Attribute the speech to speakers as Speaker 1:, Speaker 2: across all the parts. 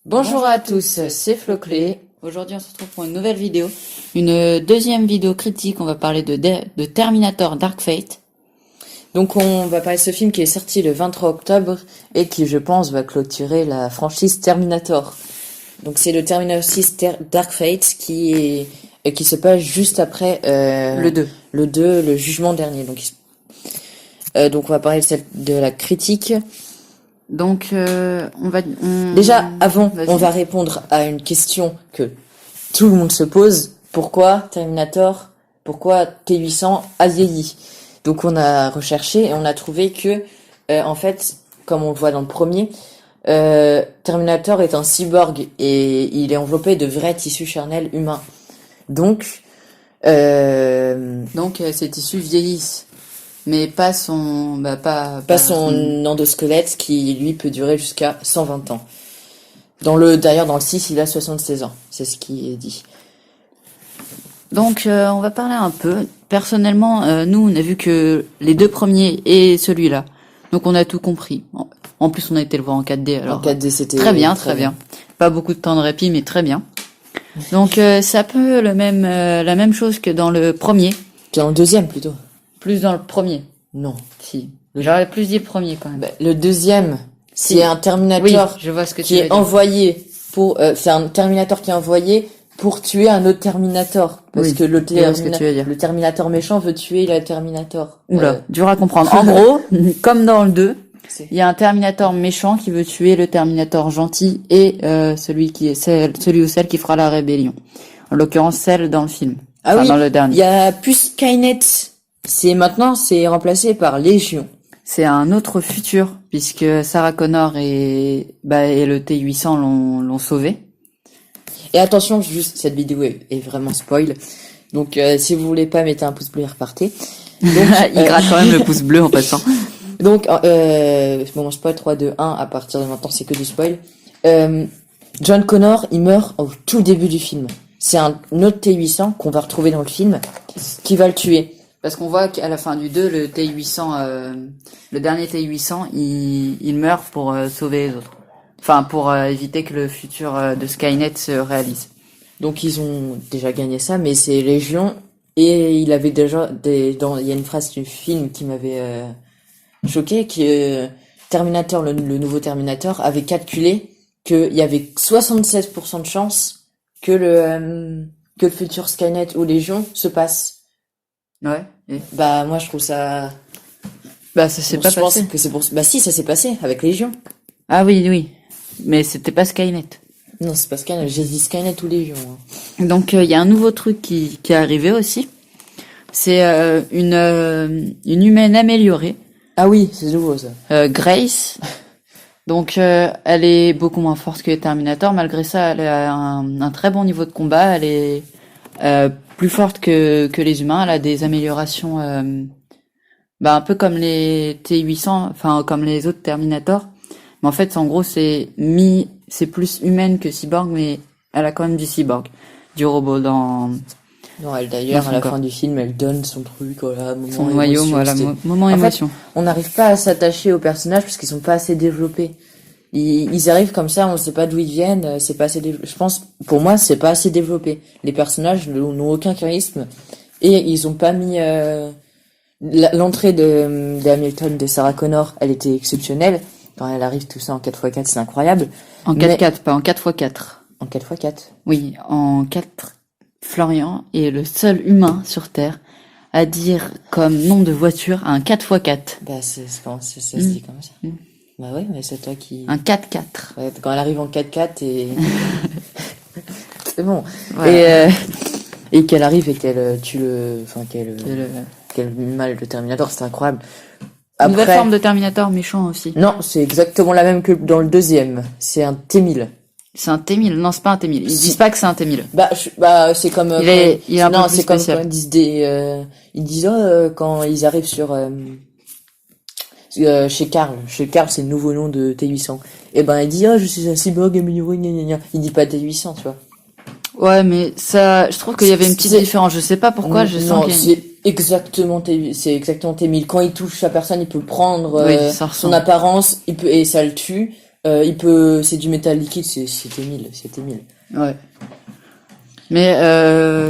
Speaker 1: Bonjour à tous, c'est Floclé. Aujourd'hui, on se retrouve pour une nouvelle vidéo, une deuxième vidéo critique. On va parler de Terminator Dark Fate. Donc, on va parler de ce film qui est sorti le 23 octobre et qui, je pense, va clôturer la franchise Terminator. Donc, c'est le Terminator 6 Dark Fate qui se passe juste après le 2, le jugement dernier. Donc, on va parler de la critique. Donc, déjà, avant, on va répondre à une question que tout le monde se pose. Pourquoi Terminator, pourquoi T800 a vieilli? Donc, on a recherché et on a trouvé que, en fait, comme on le voit dans le premier, Terminator est un cyborg et il est enveloppé de vrais tissus charnels humains. Donc, ces tissus vieillissent. Mais pas son endosquelette qui, lui, peut durer jusqu'à 120 ans. D'ailleurs, dans le 6, il a 76 ans. C'est ce qui est dit. Donc, on va parler un peu. Personnellement, nous, on a vu que les deux premiers et celui-là. Donc, on a tout compris. En plus, on a été le voir en 4D. Alors, en 4D, c'était très bien. Pas beaucoup de temps de répit, mais très bien. Donc, c'est un peu la même chose que dans le premier. Dans le deuxième, plutôt. Plus dans le premier. Non. Si. J'aurais plus dit le premier, quand même. Le deuxième, c'est un Terminator je vois ce que qui est envoyé pour, c'est un Terminator qui est envoyé pour tuer un autre Terminator. Parce que le Terminator méchant veut tuer le Terminator. Oula, dur à comprendre. En gros, comme dans le 2, il y a un Terminator méchant qui veut tuer le Terminator gentil et, celui ou celle qui fera la rébellion. En l'occurrence, celle dans le film. Dans le dernier. Il y a plus Skynet. C'est remplacé par Légion. C'est un autre futur, puisque Sarah Connor et le T800 l'ont sauvé. Et attention, juste, cette vidéo est vraiment spoil. Donc, si vous voulez pas, mettez un pouce bleu et repartez. Donc, il gratte quand même le pouce bleu en passant. Donc, spoil 3, 2, 1, à partir de maintenant, c'est que du spoil. John Connor, il meurt au tout début du film. C'est un autre T800 qu'on va retrouver dans le film, qui va le tuer. Parce qu'on voit qu'à la fin du 2, le T800, le dernier T800, il meurt pour sauver les autres. Enfin, pour éviter que le futur de Skynet se réalise. Donc ils ont déjà gagné ça, mais c'est Légion. Et il avait déjà il y a une phrase du film qui m'avait choqué, que Terminator, le nouveau Terminator, avait calculé qu'il y avait 76% de chance que le futur Skynet ou Légion se passe. Ouais. Et moi je trouve ça. Ça s'est pas passé. Je pense que c'est pour. Si, ça s'est passé avec Légion. Ah oui. Mais c'était pas Skynet. Non, c'est pas Skynet. J'ai dit Skynet ou Légion. Hein. Donc il y a un nouveau truc qui est arrivé aussi. C'est une humaine améliorée. Ah oui, c'est nouveau ça. Grace. Donc elle est beaucoup moins forte que Terminator. Malgré ça, elle a un très bon niveau de combat. Elle est plus forte que les humains. Elle a des améliorations un peu comme les T800, enfin comme les autres Terminator. Mais en fait, en gros, c'est plus humaine que cyborg, mais elle a quand même du cyborg, du robot dans. Non, elle d'ailleurs à la fin du film, elle donne son truc, son noyau, moment émotion. On n'arrive pas à s'attacher aux personnages parce qu'ils sont pas assez développés. Ils arrivent comme ça, on sait pas d'où ils viennent, c'est pas assez je pense, pour moi, c'est pas assez développé. Les personnages n'ont aucun charisme et ils ont pas mis l'entrée de Hamilton, de Sarah Connor, elle était exceptionnelle. Quand elle arrive tout ça en 4x4, c'est incroyable. En 4x4, pas en 4x4. En 4x4. Oui, en 4, Florian est le seul humain sur Terre à dire comme nom de voiture un 4x4. Ça se dit comme ça. Bah ouais, mais c'est toi qui... Un 4x4. Ouais, quand elle arrive en 4x4 et... c'est bon. Voilà. Et qu'elle arrive et qu'elle tue qu'elle mal le Terminator, c'est incroyable. Après... Nouvelle forme de Terminator méchant aussi. Non, c'est exactement la même que dans le deuxième. C'est un T1000. C'est un T1000. Non, c'est pas un T1000. Ils disent pas que c'est un T1000. C'est comme... c'est comme quand ils disent, quand ils arrivent sur... chez Carl, c'est le nouveau nom de T800. Et il dit, je suis un cyborg amélioré, gna gna gna. Il dit pas T800, tu vois. Ouais, mais ça, je trouve qu'il y avait une petite différence. Je sais pas pourquoi, c'est exactement T1000. Quand il touche sa personne, il peut prendre son apparence, et ça le tue.
Speaker 2: C'est du métal liquide, c'était 1000, c'était 1000.
Speaker 1: Ouais. Mais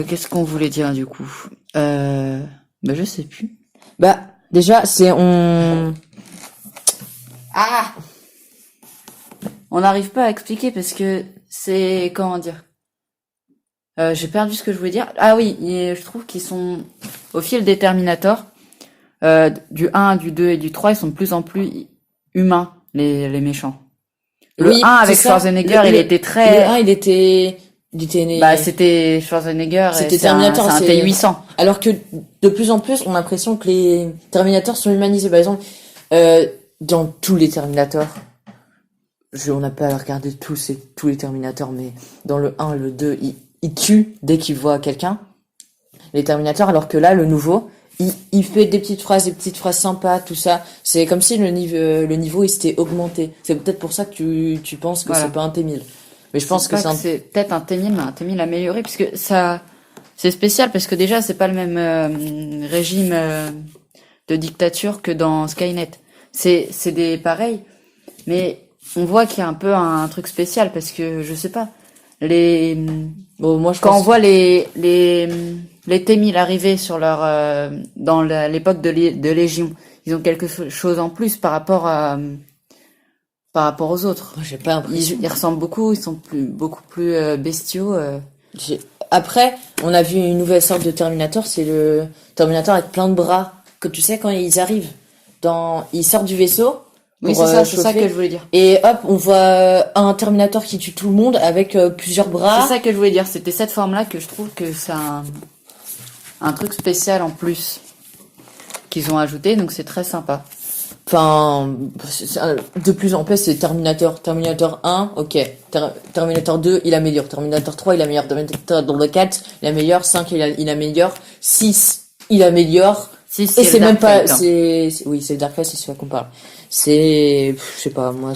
Speaker 1: qu'est-ce qu'on voulait dire du coup? Je sais plus.
Speaker 2: Bah, déjà,
Speaker 1: On n'arrive pas à expliquer parce que c'est comment dire? J'ai perdu ce que je voulais dire. Ah oui, je trouve qu'ils sont au fil des Terminator, du 1, du 2 et du 3, ils sont de plus en plus humains, les méchants. Le
Speaker 2: oui,
Speaker 1: 1 avec
Speaker 2: c'est ça.
Speaker 1: Schwarzenegger, il était
Speaker 2: Le
Speaker 1: très...
Speaker 2: 1,
Speaker 1: c'était Schwarzenegger,
Speaker 2: c'était
Speaker 1: c'est un
Speaker 2: Terminator,
Speaker 1: T-800.
Speaker 2: alors que de plus en plus, on a l'impression que les Terminators sont humanisés. Par exemple, dans tous les Terminators, on n'a pas regardé tous les Terminators, mais dans le 1, le 2, ils tuent dès qu'ils voient quelqu'un, les Terminators, alors que là, le nouveau, il fait des petites phrases sympas, tout ça. C'est comme si le niveau il s'était augmenté. C'est peut-être pour ça que tu penses que c'est pas un T-1000. Mais je pense que
Speaker 1: c'est peut-être un T-1000, mais un T-1000 amélioré, puisque ça, c'est spécial, parce que déjà, c'est pas le même régime de dictature que dans Skynet. C'est pareils, mais on voit qu'il y a un peu un truc spécial, parce que, je sais pas, quand on voit les T-1000 arriver sur dans l'époque de Légion, ils ont quelque chose en plus par rapport aux autres.
Speaker 2: Moi, j'ai pas l'impression.
Speaker 1: Ils ressemblent beaucoup, ils sont beaucoup plus bestiaux.
Speaker 2: Après, on a vu une nouvelle sorte de Terminator, c'est le Terminator avec plein de bras. Que tu sais, quand ils arrivent ils sortent du vaisseau.
Speaker 1: Oui, c'est ça que je voulais dire.
Speaker 2: Et hop, on voit un Terminator qui tue tout le monde avec plusieurs bras.
Speaker 1: C'est ça que je voulais dire. C'était cette forme-là que je trouve que c'est un truc spécial en plus qu'ils ont ajouté, donc c'est très sympa.
Speaker 2: Enfin, de plus en plus, c'est Terminator 1, ok. Terminator 2, il améliore. Terminator 3, il améliore. Terminator 4, il améliore. 5, il améliore. 6, il améliore. 6, et c'est même pas, oui, c'est Dark Fate, c'est celui qu'on parle. Je sais pas, moi,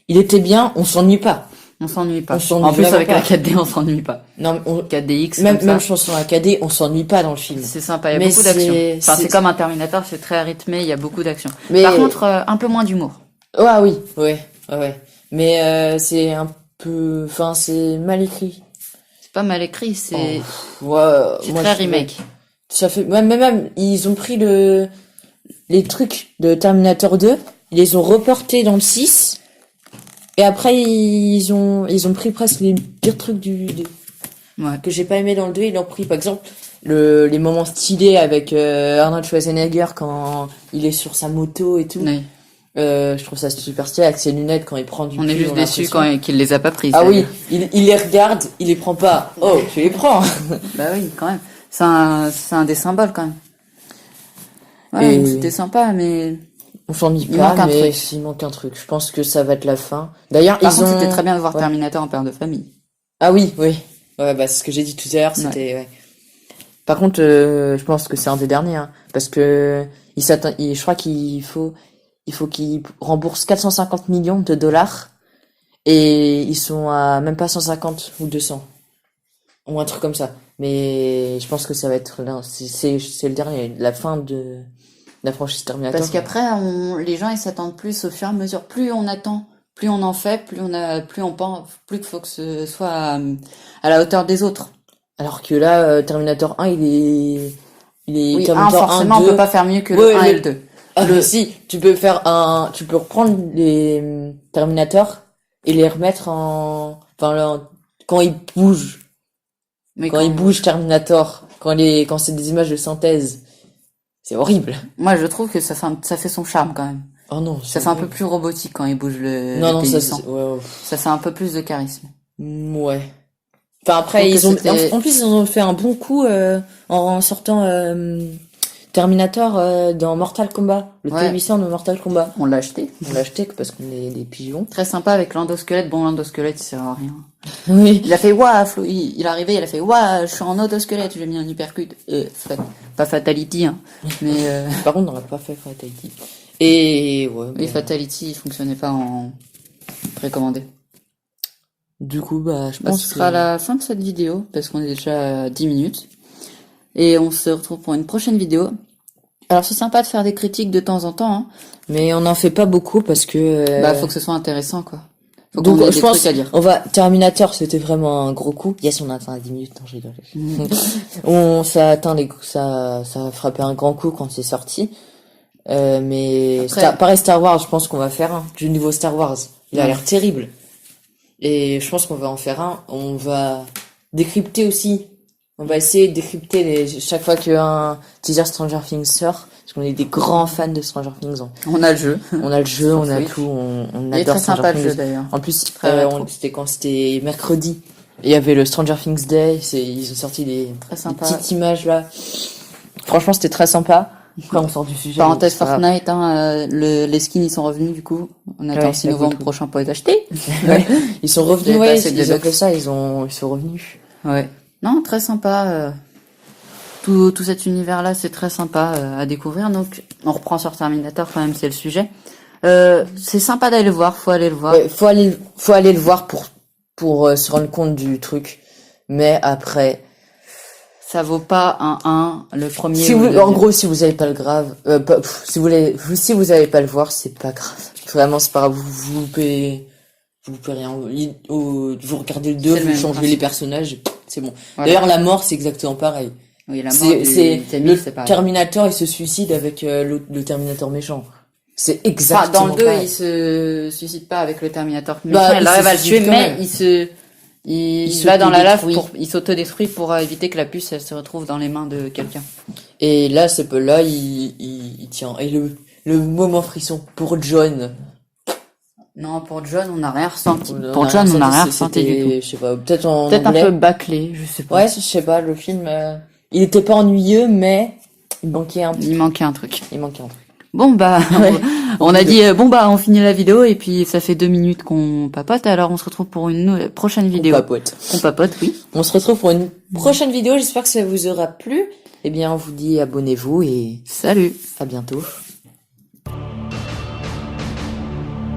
Speaker 2: il était bien, on s'ennuie pas.
Speaker 1: On s'ennuie pas. En plus, avec la 4D, on s'ennuie pas.
Speaker 2: Non,
Speaker 1: 4DX.
Speaker 2: Même chanson à 4D, on s'ennuie pas dans le film.
Speaker 1: C'est sympa, il y a beaucoup d'action. Enfin, c'est comme un Terminator, c'est très rythmé, il y a beaucoup d'action. Par contre, un peu moins d'humour.
Speaker 2: Ah oui, ouais. Mais, c'est un peu, enfin, c'est mal écrit.
Speaker 1: C'est pas mal écrit, c'est
Speaker 2: très
Speaker 1: remake.
Speaker 2: Ça fait, même, ils ont pris les trucs de Terminator 2, ils les ont reportés dans le 6, et après, ils ont pris presque les pires trucs que j'ai pas aimé dans le 2, ils l'ont pris, par exemple, les moments stylés avec, Arnold Schwarzenegger quand il est sur sa moto et tout.
Speaker 1: Oui.
Speaker 2: Je trouve ça super stylé avec ses lunettes quand il prend du
Speaker 1: On est juste déçus qu'il les a pas prises.
Speaker 2: Ah oui, il les regarde, il les prend pas. Oh, tu les prends.
Speaker 1: Bah oui, quand même. C'est un des symboles quand même. Ouais, c'était sympa, mais
Speaker 2: on s'ennuie pas, mais il manque un truc. Je pense que ça va être la fin. D'ailleurs,
Speaker 1: c'était très bien de voir Terminator en père de famille.
Speaker 2: Ah oui. Ouais, c'est ce que j'ai dit tout à l'heure, c'était, Par contre, je pense que c'est un des derniers, hein, parce que je crois qu'il faut qu'ils remboursent 450 millions de dollars, et ils sont à même pas 150 ou 200. Ou un truc comme ça. Mais je pense que ça va être c'est le dernier, la fin de la franchise Terminator.
Speaker 1: Parce qu'après, les gens ils s'attendent plus au fur et à mesure. Plus on attend, plus on en fait, plus on pense, plus il faut que ce soit à la hauteur des autres.
Speaker 2: Alors que là, Terminator 1, il est
Speaker 1: oui,
Speaker 2: Terminator
Speaker 1: forcément,
Speaker 2: 1, 2.
Speaker 1: On peut pas faire mieux que le 1 et le 2.
Speaker 2: Si, tu peux reprendre les Terminator et les remettre quand ils bougent. Mais quand il bouge Terminator, quand c'est des images de synthèse, c'est horrible.
Speaker 1: Moi, je trouve que ça fait son charme quand même.
Speaker 2: Oh non,
Speaker 1: ça fait un peu plus robotique quand il bouge le.
Speaker 2: Non,
Speaker 1: ça fait un peu plus de charisme.
Speaker 2: Ouais. Enfin après, en plus ils ont fait un bon coup en sortant Terminator dans Mortal Kombat, le T800 de Mortal Kombat.
Speaker 1: On l'a acheté.
Speaker 2: Parce qu'on est des pigeons.
Speaker 1: Très sympa avec l'endosquelette. Bon, l'endosquelette, il sert à rien.
Speaker 2: Oui.
Speaker 1: Il a fait il est arrivé, il a fait je suis en endosquelette, j'ai mis un uppercut. Pas Fatality, hein. Mais
Speaker 2: par contre, on n'aurait pas fait Fatality. Et
Speaker 1: Fatality, il fonctionnait pas en précommandé.
Speaker 2: Du coup, je pense
Speaker 1: ce sera la fin de cette vidéo, parce qu'on est déjà à 10 minutes. Et on se retrouve pour une prochaine vidéo. Alors c'est sympa de faire des critiques de temps en temps, hein.
Speaker 2: Mais on n'en fait pas beaucoup parce que...
Speaker 1: Bah faut que ce soit intéressant, quoi. Faut
Speaker 2: Donc
Speaker 1: qu'on ait
Speaker 2: je
Speaker 1: des
Speaker 2: pense
Speaker 1: trucs à dire.
Speaker 2: on va Terminator, c'était vraiment un gros coup. Yes, on a atteint les 10 minutes, non, j'ai rigolé. Ça a atteint ça a frappé un grand coup quand c'est sorti. Mais
Speaker 1: Après-
Speaker 2: pareil Star Wars, je pense qu'on va faire un du nouveau Star Wars. Il a
Speaker 1: Ouais.
Speaker 2: l'air terrible. Et je pense qu'on va en faire un. On va décrypter aussi. On va essayer de décrypter chaque fois qu'un teaser Stranger Things sort. Parce qu'on est des grands fans de Stranger Things.
Speaker 1: On a le jeu.
Speaker 2: On a le jeu,
Speaker 1: Sur
Speaker 2: on a
Speaker 1: Switch.
Speaker 2: tout, on
Speaker 1: Il est
Speaker 2: adore
Speaker 1: très
Speaker 2: Stranger
Speaker 1: sympa le
Speaker 2: Things.
Speaker 1: jeu d'ailleurs.
Speaker 2: En plus,
Speaker 1: Très rétro.
Speaker 2: c'était mercredi. Il y avait le Stranger Things Day. Ils ont sorti des
Speaker 1: Sympa.
Speaker 2: petites images là. Franchement, c'était très sympa. Après, on sort du sujet.
Speaker 1: Parenthèse
Speaker 2: donc c'est pas-
Speaker 1: Fortnite, hein, les skins ils sont revenus du coup. On attend
Speaker 2: Ouais,
Speaker 1: le 6
Speaker 2: ça
Speaker 1: novembre
Speaker 2: coûte.
Speaker 1: prochain pour les acheter.
Speaker 2: Ouais. Ils sont
Speaker 1: J'avais
Speaker 2: revenus,
Speaker 1: pas
Speaker 2: ouais,
Speaker 1: assez de
Speaker 2: ils ont
Speaker 1: bucks.
Speaker 2: fait ça, ils sont revenus.
Speaker 1: Ouais. Non, très sympa. Tout cet univers-là, c'est très sympa à découvrir. Donc, on reprend sur Terminator quand même, c'est le sujet. C'est sympa d'aller le voir, faut aller le voir.
Speaker 2: Ouais, faut aller le voir pour se rendre compte du truc. Mais après,
Speaker 1: Ça vaut pas un 1, le premier.
Speaker 2: si
Speaker 1: ou
Speaker 2: vous,
Speaker 1: le
Speaker 2: en
Speaker 1: deuxième.
Speaker 2: gros, si vous avez pas le grave, si vous avez pas le voir, c'est pas grave. Vraiment, c'est pas grave. Vous loupez rien. Vous regardez le 2,
Speaker 1: C'est le
Speaker 2: vous
Speaker 1: même
Speaker 2: changez
Speaker 1: principe.
Speaker 2: les personnages, c'est bon.
Speaker 1: Voilà.
Speaker 2: D'ailleurs, la mort, c'est exactement pareil.
Speaker 1: Oui, la mort
Speaker 2: C'est
Speaker 1: Tammy,
Speaker 2: le
Speaker 1: c'est pareil.
Speaker 2: Terminator, il se suicide avec le Terminator méchant. C'est
Speaker 1: Enfin,
Speaker 2: exactement
Speaker 1: dans le 2,
Speaker 2: pareil.
Speaker 1: il se suicide pas avec le Terminator. Mais
Speaker 2: Bah,
Speaker 1: il
Speaker 2: il
Speaker 1: arrive
Speaker 2: se
Speaker 1: à le
Speaker 2: suicide
Speaker 1: tuer,
Speaker 2: quand
Speaker 1: mais
Speaker 2: même.
Speaker 1: il
Speaker 2: se
Speaker 1: va dans la lave
Speaker 2: détruit.
Speaker 1: il s'autodétruit pour éviter que la puce, elle se retrouve dans les mains de quelqu'un.
Speaker 2: Et là, il tient. Et le moment frisson pour John.
Speaker 1: Non, pour John, on n'a rien ressenti.
Speaker 2: On
Speaker 1: Pour
Speaker 2: a
Speaker 1: John, on n'a rien
Speaker 2: c'était-
Speaker 1: ressenti du tout.
Speaker 2: Je sais pas, peut-être en
Speaker 1: Peut-être un
Speaker 2: anglais.
Speaker 1: peu bâclé, je sais pas.
Speaker 2: Ouais, je sais pas, le film, il était pas ennuyeux, mais il manquait un
Speaker 1: Il manquait un truc.
Speaker 2: il manquait un truc.
Speaker 1: Bon bah,
Speaker 2: Ouais.
Speaker 1: on a dit bon bah on finit la vidéo et puis ça fait 2 minutes qu'on papote. Alors on se retrouve pour une prochaine vidéo.
Speaker 2: On papote.
Speaker 1: On papote, oui.
Speaker 2: On se retrouve pour une prochaine vidéo, j'espère que ça vous aura plu. Eh bien, on vous dit abonnez-vous et
Speaker 1: Salut.
Speaker 2: à bientôt.